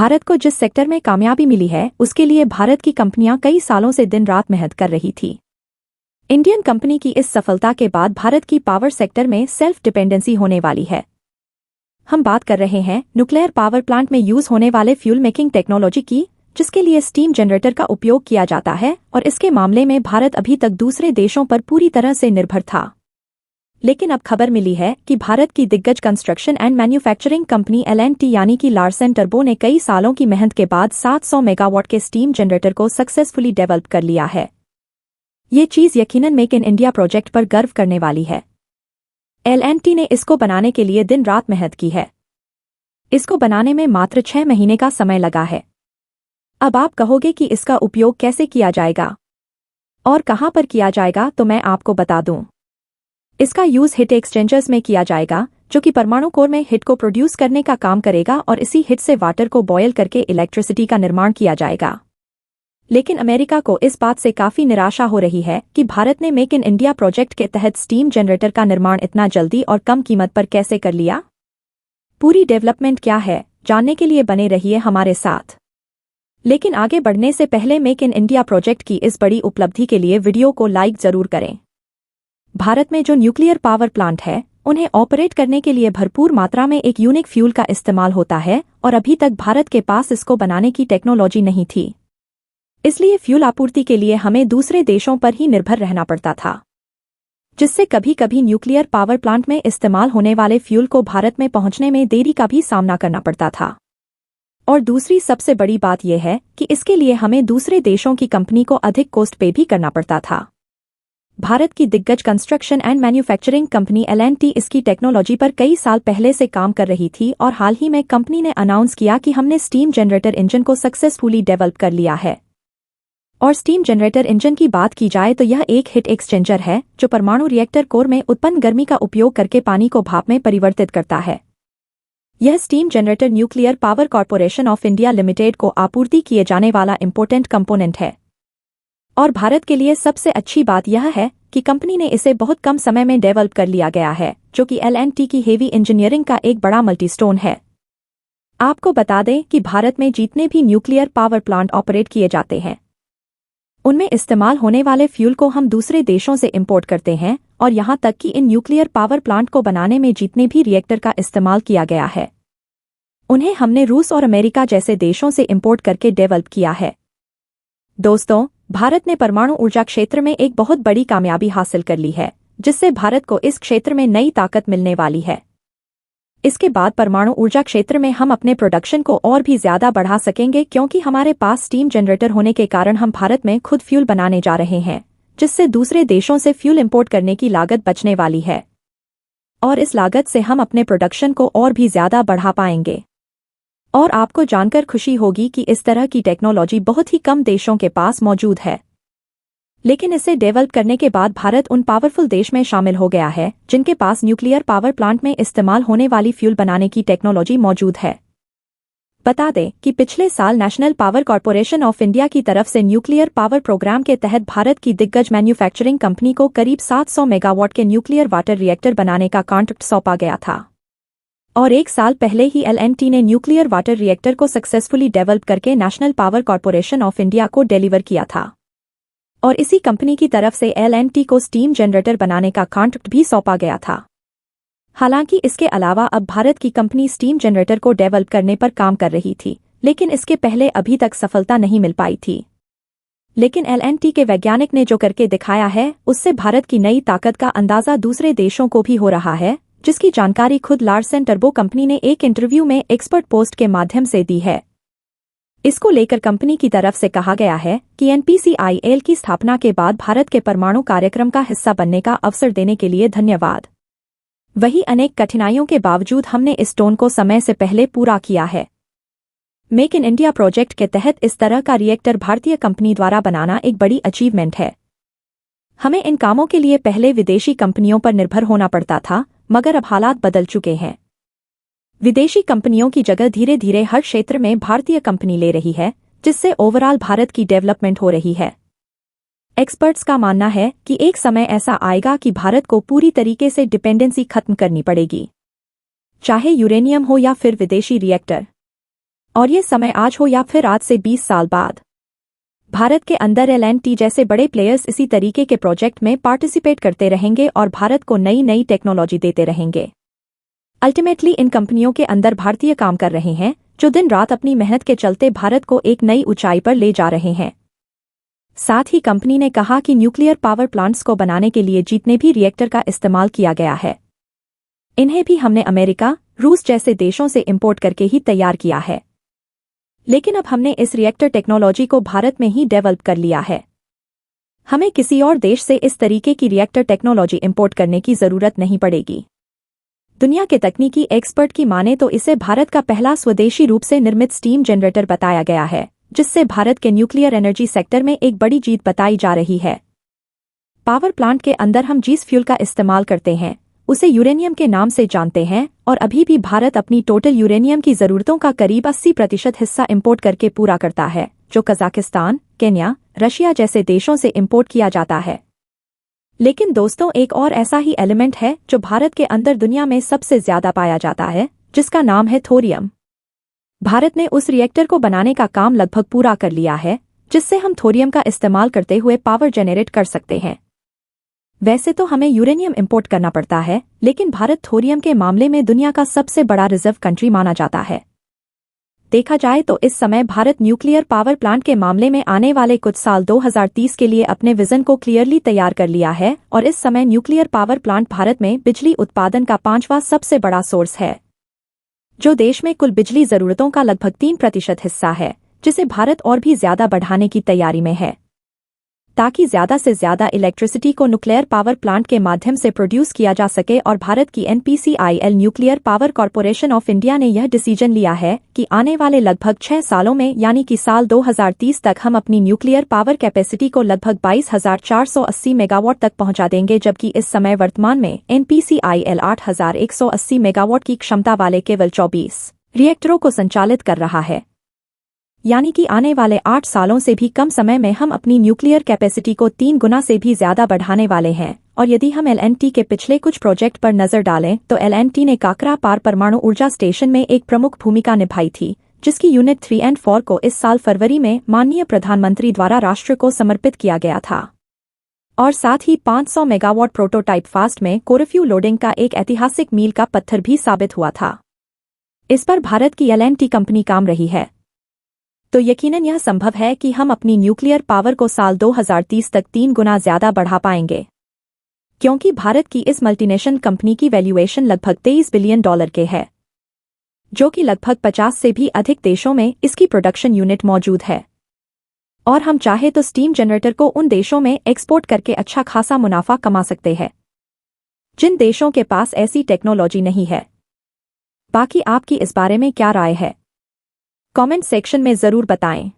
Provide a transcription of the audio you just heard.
भारत को जिस सेक्टर में कामयाबी मिली है उसके लिए भारत की कंपनियां कई सालों से दिन रात मेहनत कर रही थी। इंडियन कंपनी की इस सफलता के बाद भारत की पावर सेक्टर में सेल्फ डिपेंडेंसी होने वाली है। हम बात कर रहे हैं न्यूक्लियर पावर प्लांट में यूज होने वाले फ्यूल मेकिंग टेक्नोलॉजी की, जिसके लिए स्टीम जनरेटर का उपयोग किया जाता है, और इसके मामले में भारत अभी तक दूसरे देशों पर पूरी तरह से निर्भर था। लेकिन अब खबर मिली है कि भारत की दिग्गज construction and manufacturing company L&T यानी कि लार्सन टर्बो ने कई सालों की मेहनत के बाद 700 मेगावाट के स्टीम जनरेटर को सक्सेसफुली डेवलप कर लिया है। ये चीज यकीनन मेक इन इंडिया प्रोजेक्ट पर गर्व करने वाली है। L&T ने इसको बनाने के लिए दिन रात मेहनत की है। इसको बनाने में मात्र 6 महीने का समय लगा है। अब आप कहोगे कि इसका उपयोग कैसे किया जाएगा और कहां पर किया जाएगा, तो मैं आपको बता दूं। इसका यूज हीट एक्सचेंजर्स में किया जाएगा, जो कि परमाणु कोर में हीट को प्रोड्यूस करने का काम करेगा, और इसी हीट से वाटर को बॉयल करके इलेक्ट्रिसिटी का निर्माण किया जाएगा। लेकिन अमेरिका को इस बात से काफी निराशा हो रही है कि भारत ने मेक इन इंडिया प्रोजेक्ट के तहत स्टीम जनरेटर का निर्माण इतना जल्दी और कम कीमत पर कैसे कर लिया। पूरी डेवलपमेंट क्या है, जानने के लिए बने रहिए हमारे साथ। लेकिन आगे बढ़ने से पहले मेक इन इंडिया प्रोजेक्ट की इस बड़ी उपलब्धि के लिए वीडियो को लाइक जरूर करें। भारत में जो न्यूक्लियर पावर प्लांट है, उन्हें ऑपरेट करने के लिए भरपूर मात्रा में एक यूनिक फ्यूल का इस्तेमाल होता है, और अभी तक भारत के पास इसको बनाने की टेक्नोलॉजी नहीं थी। इसलिए फ्यूल आपूर्ति के लिए हमें दूसरे देशों पर ही निर्भर रहना पड़ता था, जिससे कभी कभी न्यूक्लियर पावर प्लांट में इस्तेमाल होने वाले फ्यूल को भारत में पहुंचने में देरी का भी सामना करना पड़ता था। और दूसरी सबसे बड़ी बात यह है कि इसके लिए हमें दूसरे देशों की कंपनी को अधिक कॉस्ट पे भी करना पड़ता था। भारत की दिग्गज construction and manufacturing company L&T इसकी टेक्नोलॉजी पर कई साल पहले से काम कर रही थी, और हाल ही में कंपनी ने अनाउंस किया कि हमने स्टीम जनरेटर इंजन को सक्सेसफुली डेवलप कर लिया है। और स्टीम जनरेटर इंजन की बात की जाए तो यह एक हीट एक्सचेंजर है, जो परमाणु रिएक्टर कोर में उत्पन्न गर्मी का उपयोग करके पानी को भाप में परिवर्तित करता है। यह steam generator nuclear power corporation of India limited को आपूर्ति किए जाने वाला इम्पोर्टेंट कंपोनेंट है। और भारत के लिए सबसे अच्छी बात यह है कि कंपनी ने इसे बहुत कम समय में डेवलप कर लिया गया है, जो कि L&T की हेवी इंजीनियरिंग का एक बड़ा मल्टीस्टोन है। आपको बता दें कि भारत में जितने भी न्यूक्लियर पावर प्लांट ऑपरेट किए जाते हैं, उनमें इस्तेमाल होने वाले फ्यूल को हम दूसरे देशों से इंपोर्ट करते हैं, और यहां तक कि इन न्यूक्लियर पावर प्लांट को बनाने में जितने भी रिएक्टर का इस्तेमाल किया गया है, उन्हें हमने रूस और अमेरिका जैसे देशों से इंपोर्ट करके डेवलप किया है। दोस्तों, भारत ने परमाणु ऊर्जा क्षेत्र में एक बहुत बड़ी कामयाबी हासिल कर ली है, जिससे भारत को इस क्षेत्र में नई ताकत मिलने वाली है। इसके बाद परमाणु ऊर्जा क्षेत्र में हम अपने प्रोडक्शन को और भी ज्यादा बढ़ा सकेंगे, क्योंकि हमारे पास स्टीम जनरेटर होने के कारण हम भारत में खुद फ्यूल बनाने जा रहे हैं, जिससे दूसरे देशों से फ्यूल इंपोर्ट करने की लागत बचने वाली है, और इस लागत से हम अपने प्रोडक्शन को और भी ज्यादा बढ़ा पाएंगे। और आपको जानकर खुशी होगी कि इस तरह की टेक्नोलॉजी बहुत ही कम देशों के पास मौजूद है। लेकिन इसे डेवलप करने के बाद भारत उन पावरफुल देश में शामिल हो गया है जिनके पास न्यूक्लियर पावर प्लांट में इस्तेमाल होने वाली फ्यूल बनाने की टेक्नोलॉजी मौजूद है। बता दें कि पिछले साल national power corporation of India की तरफ से न्यूक्लियर पावर प्रोग्राम के तहत भारत की दिग्गज मैन्युफैक्चरिंग कंपनी को करीब 700 मेगावाट के न्यूक्लियर वाटर रिएक्टर बनाने का कॉन्ट्रैक्ट सौंपा गया था। और एक साल पहले ही L&T ने न्यूक्लियर वाटर रिएक्टर को सक्सेसफुली डेवलप करके national power corporation of India को डिलीवर किया था। और इसी कंपनी की तरफ से L&T को स्टीम जनरेटर बनाने का कॉन्ट्रैक्ट भी सौंपा गया था। हालांकि इसके अलावा अब भारत की कंपनी स्टीम जनरेटर को डेवलप करने पर काम कर रही थी, लेकिन इसके पहले अभी तक सफलता नहीं मिल पाई थी। लेकिन L&T के वैज्ञानिक ने जो करके दिखाया है, उससे भारत की नई ताकत का अंदाजा दूसरे देशों को भी हो रहा है, जिसकी जानकारी खुद लार्सन टर्बो कंपनी ने एक इंटरव्यू में एक्सपर्ट पोस्ट के माध्यम से दी है। इसको लेकर कंपनी की तरफ से कहा गया है कि NPCIL की स्थापना के बाद भारत के परमाणु कार्यक्रम का हिस्सा बनने का अवसर देने के लिए धन्यवाद। वही अनेक कठिनाइयों के बावजूद हमने इस टोन को समय से पहले पूरा किया है। मेक इन इंडिया प्रोजेक्ट के तहत इस तरह का रिएक्टर भारतीय कंपनी द्वारा बनाना एक बड़ी अचीवमेंट है। हमें इन कामों के लिए पहले विदेशी कंपनियों पर निर्भर होना पड़ता था, मगर अब हालात बदल चुके हैं। विदेशी कंपनियों की जगह धीरे धीरे हर क्षेत्र में भारतीय कंपनी ले रही है, जिससे ओवरऑल भारत की डेवलपमेंट हो रही है। एक्सपर्ट्स का मानना है कि एक समय ऐसा आएगा कि भारत को पूरी तरीके से डिपेंडेंसी खत्म करनी पड़ेगी, चाहे यूरेनियम हो या फिर विदेशी रिएक्टर। और ये समय आज हो या फिर आज से 20 साल बाद, भारत के अंदर L&T जैसे बड़े प्लेयर्स इसी तरीके के प्रोजेक्ट में पार्टिसिपेट करते रहेंगे और भारत को नई नई टेक्नोलॉजी देते रहेंगे। अल्टीमेटली इन कंपनियों के अंदर भारतीय काम कर रहे हैं जो दिन रात अपनी मेहनत के चलते भारत को एक नई ऊंचाई पर ले जा रहे हैं। साथ ही कंपनी ने कहा कि न्यूक्लियर पावर प्लांट्स को बनाने के लिए जितने भी रिएक्टर का इस्तेमाल किया गया है, इन्हें भी हमने अमेरिका, रूस जैसे देशों से इंपोर्ट करके ही तैयार किया है। लेकिन अब हमने इस रिएक्टर टेक्नोलॉजी को भारत में ही डेवलप कर लिया है। हमें किसी और देश से इस तरीके की रिएक्टर टेक्नोलॉजी इंपोर्ट करने की जरूरत नहीं पड़ेगी। दुनिया के तकनीकी एक्सपर्ट की माने तो इसे भारत का पहला स्वदेशी रूप से निर्मित स्टीम जनरेटर बताया गया है, जिससे भारत के न्यूक्लियर एनर्जी सेक्टर में एक बड़ी जीत बताई जा रही है। पावर प्लांट के अंदर हम जिस फ्यूल का इस्तेमाल करते हैं उसे यूरेनियम के नाम से जानते हैं और अभी भी भारत अपनी टोटल यूरेनियम की जरूरतों का करीब 80% हिस्सा इंपोर्ट करके पूरा करता है, जो कजाकिस्तान, केन्या, रशिया जैसे देशों से इंपोर्ट किया जाता है। लेकिन दोस्तों, एक और ऐसा ही एलिमेंट है जो भारत के अंदर दुनिया में सबसे ज्यादा पाया जाता है, जिसका नाम है थोरियम। भारत ने उस रिएक्टर को बनाने का काम लगभग पूरा कर लिया है, जिससे हम थोरियम का इस्तेमाल करते हुए पावर जनरेट कर सकते हैं। वैसे तो हमें यूरेनियम इंपोर्ट करना पड़ता है, लेकिन भारत थोरियम के मामले में दुनिया का सबसे बड़ा रिजर्व कंट्री माना जाता है। देखा जाए तो इस समय भारत न्यूक्लियर पावर प्लांट के मामले में आने वाले कुछ साल 2030 के लिए अपने विजन को क्लियरली तैयार कर लिया है और इस समय न्यूक्लियर पावर प्लांट भारत में बिजली उत्पादन का 5वां सबसे बड़ा सोर्स है, जो देश में कुल बिजली जरूरतों का लगभग 3% हिस्सा है, जिसे भारत और भी ज्यादा बढ़ाने की तैयारी में है, ताकि ज्यादा से ज्यादा इलेक्ट्रिसिटी को न्यूक्लियर पावर प्लांट के माध्यम से प्रोड्यूस किया जा सके। और भारत की NPCIL nuclear power corporation of India ने यह डिसीजन लिया है कि आने वाले लगभग 6 सालों में यानी कि साल 2030 तक हम अपनी न्यूक्लियर पावर कैपेसिटी को लगभग 22,480 मेगावाट तक पहुंचा देंगे, जबकि इस समय वर्तमान में NPCIL 8,180 मेगावाट की क्षमता वाले केवल 24 रिएक्टरों को संचालित कर रहा है। यानी कि आने वाले 8 सालों से भी कम समय में हम अपनी न्यूक्लियर कैपेसिटी को 3 गुना से भी ज्यादा बढ़ाने वाले हैं। और यदि हम L&T के पिछले कुछ प्रोजेक्ट पर नजर डालें तो L&T ने काकरा पार परमाणु ऊर्जा स्टेशन में एक प्रमुख भूमिका निभाई थी, जिसकी यूनिट 3 और 4 को इस साल फरवरी में माननीय प्रधानमंत्री द्वारा राष्ट्र को समर्पित किया गया था। और साथ ही 500 मेगावाट प्रोटोटाइप फास्ट में कोरफ्यू लोडिंग का एक ऐतिहासिक मील का पत्थर भी साबित हुआ था। इस पर भारत की L&T कंपनी काम रही है, तो यकीनन यह संभव है कि हम अपनी न्यूक्लियर पावर को साल 2030 तक 3 गुना ज्यादा बढ़ा पाएंगे, क्योंकि भारत की इस मल्टीनेशनल कंपनी की वैल्यूएशन लगभग $23 बिलियन के है, जो कि लगभग 50 से भी अधिक देशों में इसकी प्रोडक्शन यूनिट मौजूद है। और हम चाहे तो स्टीम जनरेटर को उन देशों में एक्सपोर्ट करके अच्छा खासा मुनाफा कमा सकते हैं, जिन देशों के पास ऐसी टेक्नोलॉजी नहीं है। बाकी आपकी इस बारे में क्या राय है? कमेंट सेक्शन में जरूर बताएं।